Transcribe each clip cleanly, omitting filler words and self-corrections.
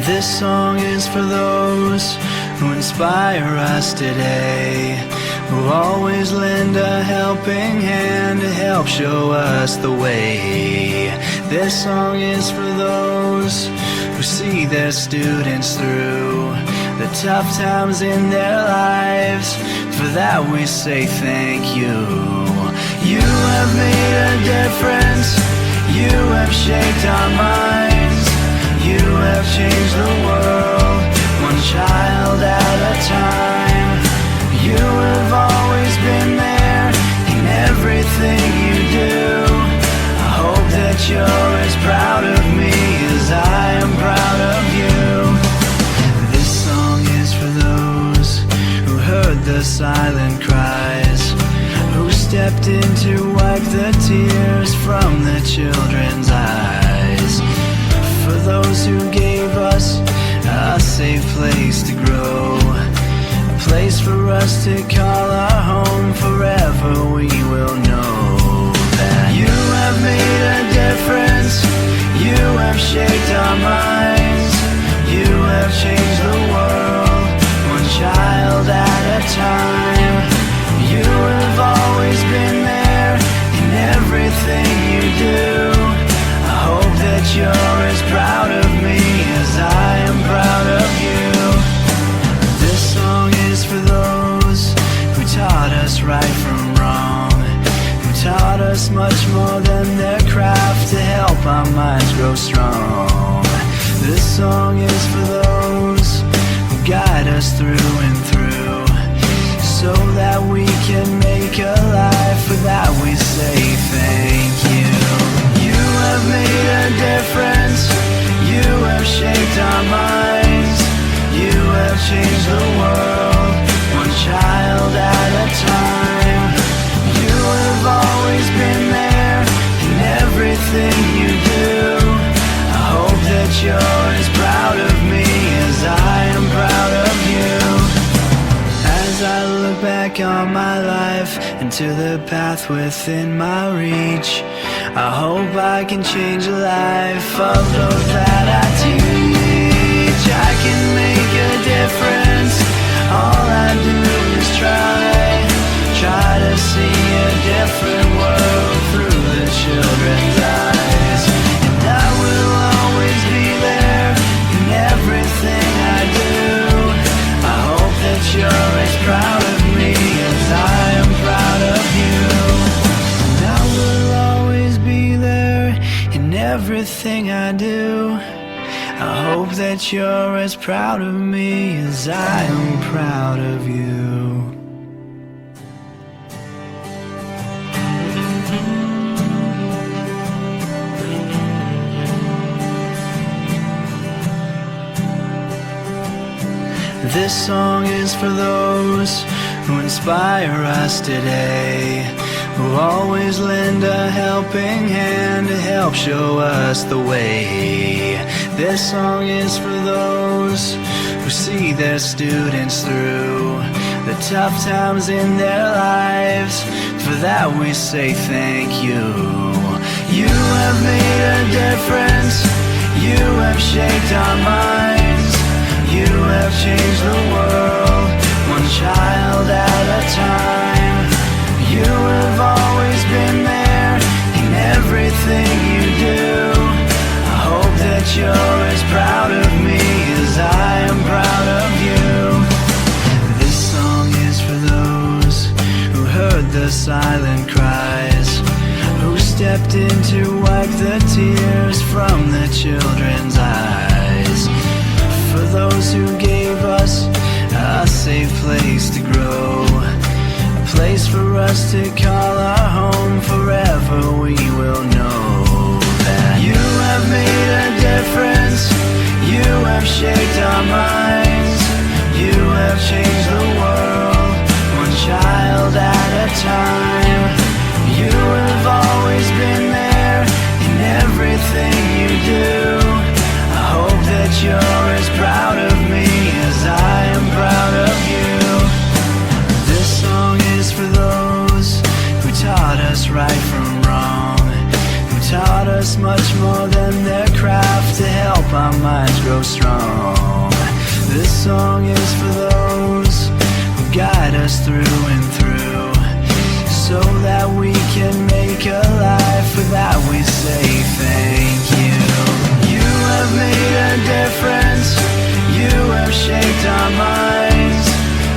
This song is for those who inspire us today, who always lend a helping hand to help show us the way. This song is for those who see their students through the tough times in their lives. For that we say thank you. You have made a difference. You have shaped our minds. You have changed the world, one child at a time. You have always been there in everything you do. I hope that you're as proud of me as I am proud of you. This song is for those who heard the silent cries, who stepped in to wipe the tears from the children's eyes. For those who gave us a safe place to grow, a place for us to call our home. Forever we will know that you have made a difference. You have shaped our minds. You have changed the world, one child at a time. You have always been there in everything you do. I hope that you're as proud of me as I am proud of you. This song is for those who taught us right from wrong, who taught us much more than their craft to help our minds grow strong. This song is for those who guide us through and through, so that we can make a life. For that we say thank you. You have made a difference. You have shaped our minds. You have changed the world, one child at a time. You have always been there in everything you do. I hope that you're as proud of me as I am proud of you. As I look back on my life and to the path within my reach, I hope I can change the life of those that I teach. I can make a difference. All I do is try to see a different world through the children's eyes. And I will always be there in everything I do. I hope that you're as proud of me as I am proud of you. And I will always be there in everything I do. I hope that you're as proud of me as I am proud of you. This song is for those who inspire us today, who always lend a helping hand to help show us the way. This song is for those who see their students through the tough times in their lives. For that we say thank you. You have made a difference. You have shaped our minds. You have changed the world, one child at a time. You have always been there in everything you do. I hope that you're as proud of me as I am proud of you. This song is for those who heard the silent cries, who stepped in to wipe the tears from the children's eyes. For those who gave us a safe place to grow, a place for us to call our home. Forever we will know that you have made a difference. You have shaped our minds. You have changed the world, one child at a time. You have always been there in everything you do. I hope that you're as proud of me as I am proud of you. This song is for those who song is for those who guide us through and through, so that we can make a life with that we say thank you. You have made a difference, you have shaped our minds,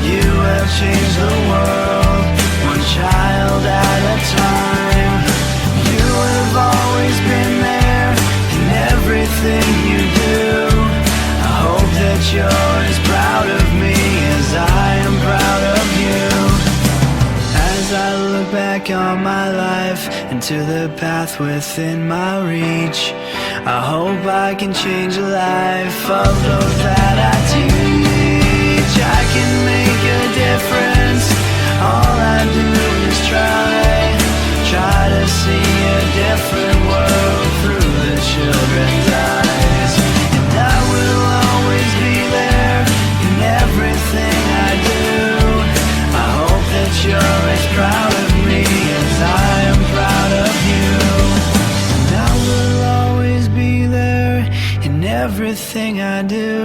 you have changed the world, one child at a time. You have always been there in everything you do. I hope that you're as proud of me as I am proud of you. As I look back on my life and to the path within my reach, I hope I can change the life of those that I teach. I can make a difference, all I do is try to see a different world through the children's eyes. And I will always be there in everything I do. I hope that you're as proud of me as I am proud of you. And I will always be there in everything I do.